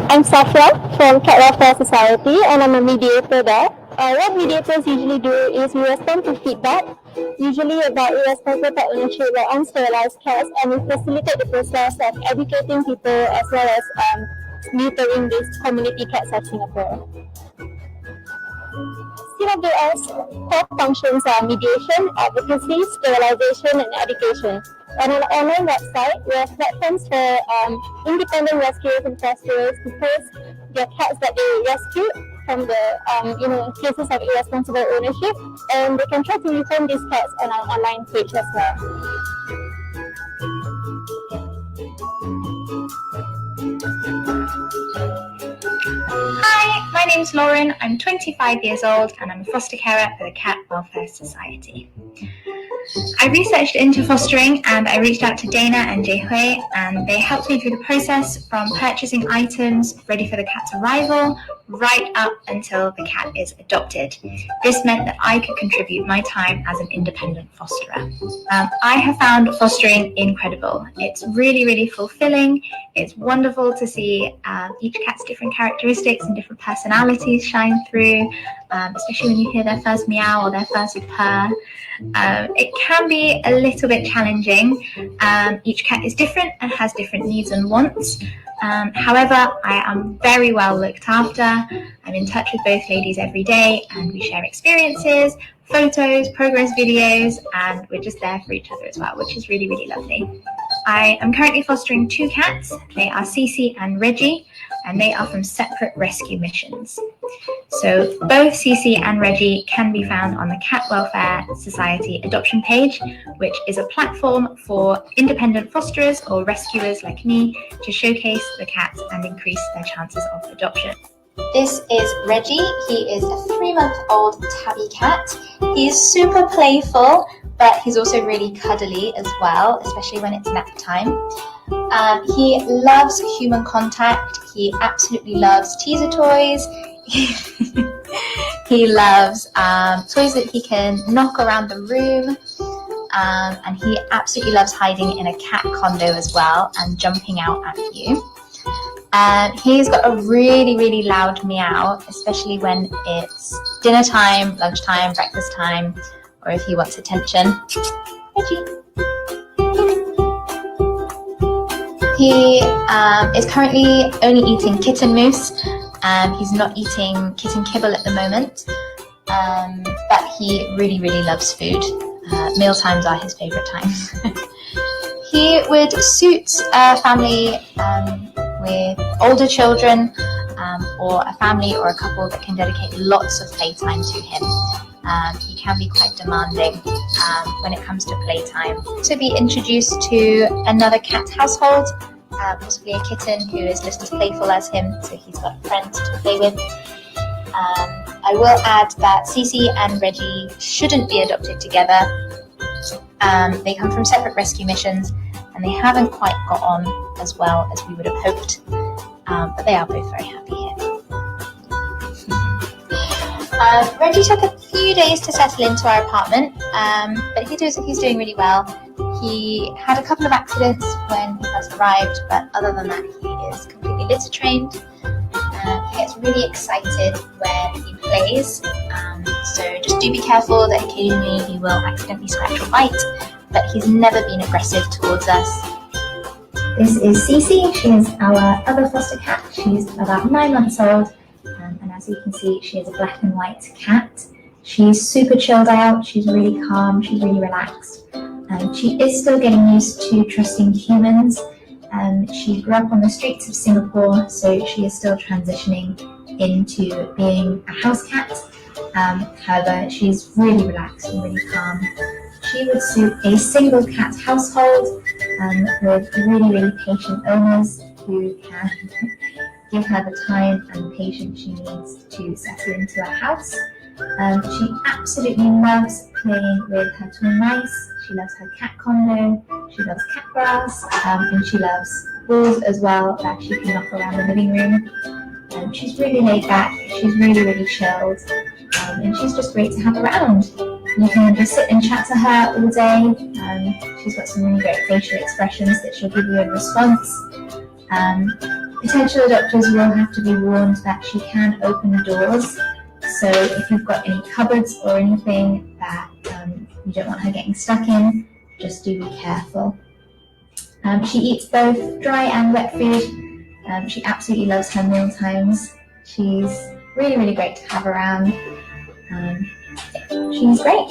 I'm Safra from Cat Welfare Society, and I'm a mediator there. What mediators usually do is we respond to feedback, usually about irresponsible pet ownership or unsterilized cats, and we facilitate the process of educating people as well as neutering these community cats of Singapore. CWS core functions are mediation, advocacy, sterilization, and education. On an online website, we have platforms for independent rescuers and fosterers to post their cats that they rescued from the cases of irresponsible ownership, and they can try to refund these cats on our online page as well. Hi, my name's Lauren. I'm 25 years old and I'm a foster carer for the Cat Welfare Society. I researched into fostering and I reached out to Dana and Jay Hui, and they helped me through the process from purchasing items ready for the cat's arrival right up until the cat is adopted. This meant that I could contribute my time as an independent fosterer. I have found fostering incredible. It's really, really fulfilling. It's wonderful to see each cat's different characteristics and different personalities shine through, especially when you hear their first meow or their first purr. It can be a little bit challenging. Each cat is different and has different needs and wants. However, I am very well looked after. I'm in touch with both ladies every day and we share experiences, photos, progress videos, and we're just there for each other as well, which is really, really lovely. I am currently fostering 2 cats. They are Cecil and Reggie, and they are from separate rescue missions. So both Cecil and Reggie can be found on the Cat Welfare Society adoption page, which is a platform for independent fosterers or rescuers like me to showcase the cats and increase their chances of adoption. This is Reggie. He is a 3-month-old tabby cat. He's super playful, but he's also really cuddly as well, especially when it's nap time. He loves human contact. He absolutely loves teaser toys. He loves toys that he can knock around the room. And he absolutely loves hiding in a cat condo as well and jumping out at you. He's got a really, really loud meow, especially when it's dinner time, lunchtime, breakfast time, or if he wants attention. Reggie. He is currently only eating kitten mousse. He's not eating kitten kibble at the moment, but he really, really loves food. Meal times are his favourite times. He would suit a family with older children, or a family or a couple that can dedicate lots of playtime to him. He can be quite demanding when it comes to playtime. To be introduced to another cat household, possibly a kitten who is just as playful as him, so he's got friends to play with. I will add that Cece and Reggie shouldn't be adopted together. They come from separate rescue missions and they haven't quite got on as well as we would have hoped, but they are both very happy here. Reggie took a few days to settle into our apartment, but he's doing really well. He had a couple of accidents when he first arrived, but other than that, he is completely litter trained. He gets really excited when he plays, so just do be careful that occasionally he will accidentally scratch or bite, but he's never been aggressive towards us. This is Cece. She is our other foster cat. She's about 9 months old, and as you can see, she is a black and white cat. She's super chilled out, she's really calm, she's really relaxed. She is still getting used to trusting humans. She grew up on the streets of Singapore, so she is still transitioning into being a house cat. However, she's really relaxed and really calm. She would suit a single cat household with really, really patient owners who can give her the time and patience she needs to settle into a house. She absolutely loves playing with her toy mice. She loves her cat condo, she loves cat grass, and she loves balls as well that she can knock around the living room. She's really laid back, she's really, really chilled, and she's just great to have around. You can just sit and chat to her all day. She's got some really great facial expressions that she'll give you in response. Potential adopters will have to be warned that she can open doors. So if you've got any cupboards or anything that you don't want her getting stuck in, just do be careful. She eats both dry and wet food. She absolutely loves her meal times. She's really, really great to have around. She's great.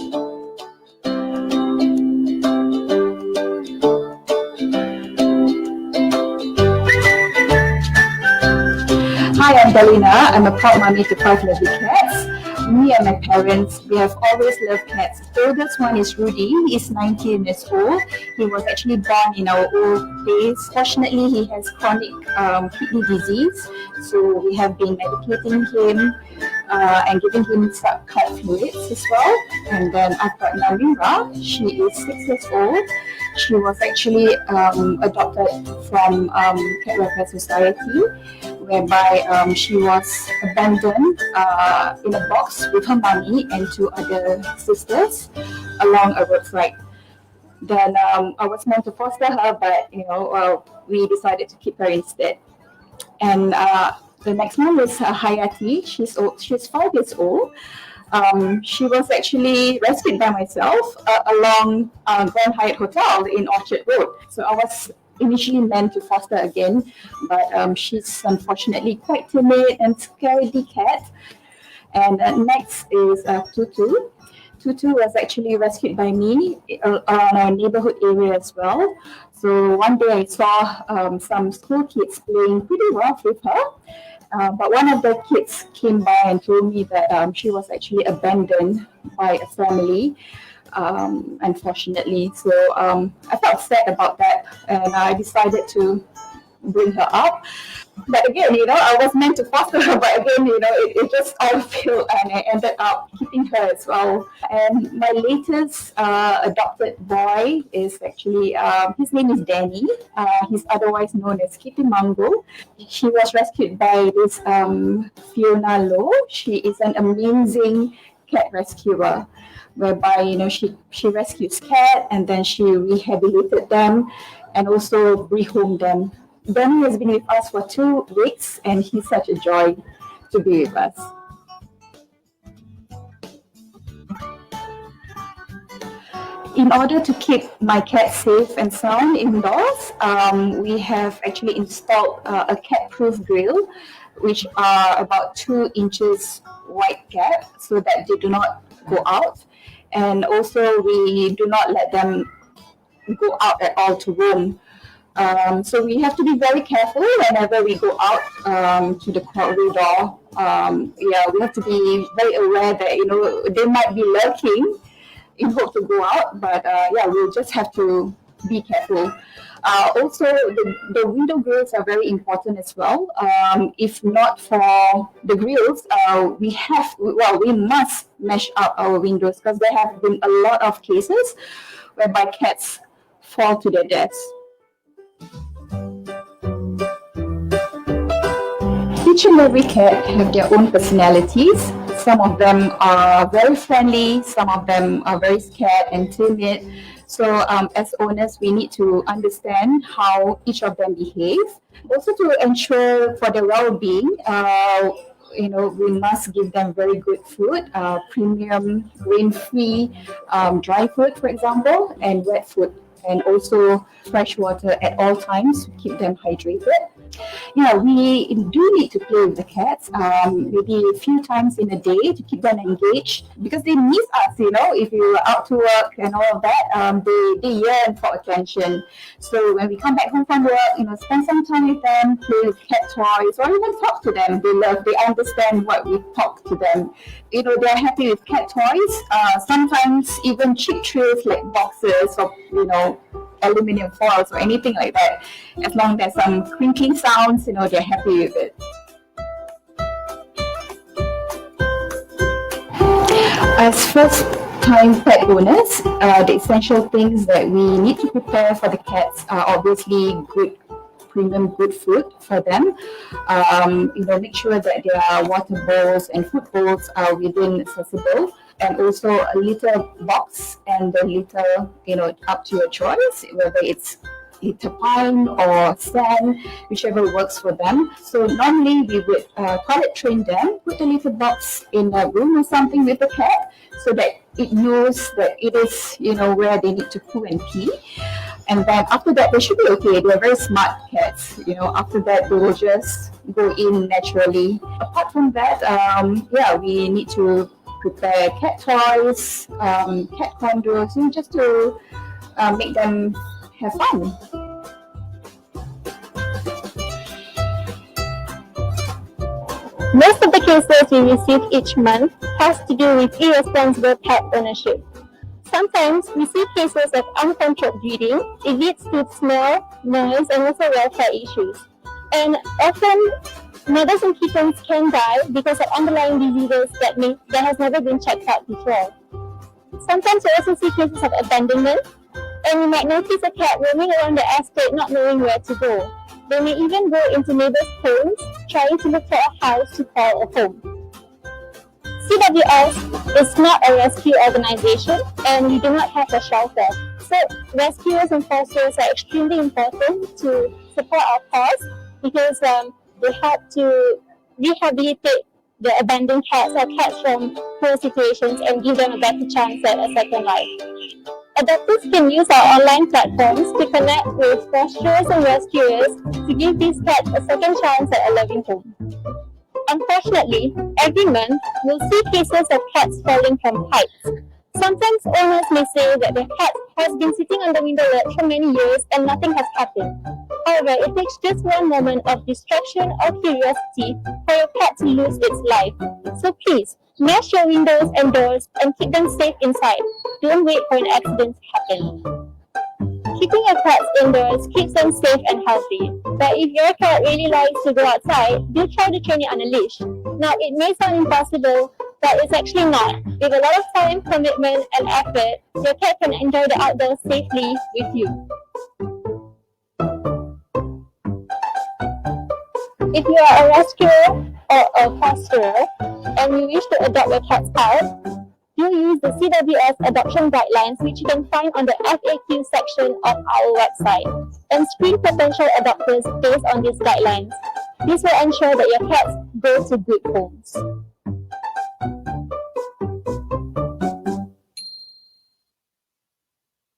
Hi, I'm Belina. I'm a proud mommy to 5 lovely cats. Me and my parents, we have always loved cats. The oldest one is Rudy. He's 19 years old. He was actually born in our old days. Fortunately, he has chronic kidney disease. So we have been medicating him and giving him some cut fluids as well. And then I've got Namira. She is 6 years old. She was actually adopted from Cat Welfare Society, whereby she was abandoned in a box with her mommy and 2 other sisters along a roadside. Then I was meant to foster her, but we decided to keep her instead. And the next one was Hayati. She's 5 years old. She was actually rescued by myself along Grand Hyatt Hotel in Orchard Road. So I was initially meant to foster again, but she's unfortunately quite timid and scaredy cat. And next is Tutu. Tutu was actually rescued by me around our neighborhood area as well. So one day I saw some school kids playing pretty rough with her. But one of the kids came by and told me that she was actually abandoned by a family, unfortunately. So I felt sad about that, and I decided to bring her up. But again, I was meant to foster her, but again, it just all failed, and I ended up keeping her as well. And my latest adopted boy is actually, his name is Danny. He's otherwise known as Kitty Mango. She was rescued by this Fiona Lowe. She is an amazing cat rescuer, whereby, she rescues cat and then she rehabilitated them and also rehomed them. Danny has been with us for 2 weeks and he's such a joy to be with us. In order to keep my cat safe and sound indoors, we have actually installed a cat-proof grill, which are about 2 inches wide gap so that they do not go out. And also we do not let them go out at all to roam. So we have to be very careful whenever we go out to the corridor. We have to be very aware that they might be lurking in hope to go out, but we'll just have to be careful. Also, the window grills are very important as well. If not for the grills, we must mesh up our windows because there have been a lot of cases whereby cats fall to their deaths. Each and every cat have their own personalities. Some of them are very friendly, some of them are very scared and timid. So as owners, we need to understand how each of them behave. Also to ensure for their well-being, we must give them very good food, premium, grain-free, dry food, for example, and wet food. And also fresh water at all times to keep them hydrated. We do need to play with the cats, maybe a few times in a day to keep them engaged because they miss us, if you're out to work and all of that, they yearn for attention. So when we come back home from work, spend some time with them, play with cat toys, or even talk to them. They understand what we talk to them. They're happy with cat toys, sometimes even cheap thrills like boxes or, aluminum foils or anything like that. As long as there's some crinkling sounds, they're happy with it. As first-time pet owners, the essential things that we need to prepare for the cats are obviously premium good food for them. Make sure that their water bowls and food bowls are within accessible. And also a litter box and the litter, up to your choice, whether it's pine or sand, whichever works for them. So normally we would toilet train them, put a little box in a room or something with the cat so that it knows that it is, where they need to poo and pee. And then after that, they should be okay. They're very smart cats. After that, they will just go in naturally. Apart from that, we need to prepare cat toys, cat condos, just to make them have fun. Most of the cases we receive each month has to do with irresponsible pet ownership. Sometimes we see cases of uncontrolled breeding. It leads to smell, noise, and also welfare issues. And often, mothers and kittens can die because of underlying diseases that has never been checked out before. Sometimes we also see cases of abandonment, and you might notice a cat roaming around the estate not knowing where to go. They may even go into neighbors' homes trying to look for a house to call a home. CWS is not a rescue organization, and we do not have a shelter. So rescuers and fosters are extremely important to support our cause because they help to rehabilitate the abandoned cats or cats from poor situations and give them a better chance at a second life. Adopters can use our online platforms to connect with fosterers and rescuers to give these cats a second chance at a loving home. Unfortunately, every month we'll see cases of cats falling from heights. Sometimes owners may say that their cat has been sitting on the window ledge for many years and nothing has happened. However, it takes just one moment of distraction or curiosity for your cat to lose its life. So please, mash your windows and doors and keep them safe inside. Don't wait for an accident to happen. Keeping your pets indoors keeps them safe and healthy. But if your cat really likes to go outside, do try to train it on a leash. Now, it may sound impossible, but it's actually not. With a lot of time, commitment, and effort, your cat can enjoy the outdoors safely with you. If you are a rescuer or a fosterer and you wish to adopt your cats out, do use the CWS adoption guidelines, which you can find on the FAQ section of our website, and screen potential adopters based on these guidelines. This will ensure that your cats go to good homes.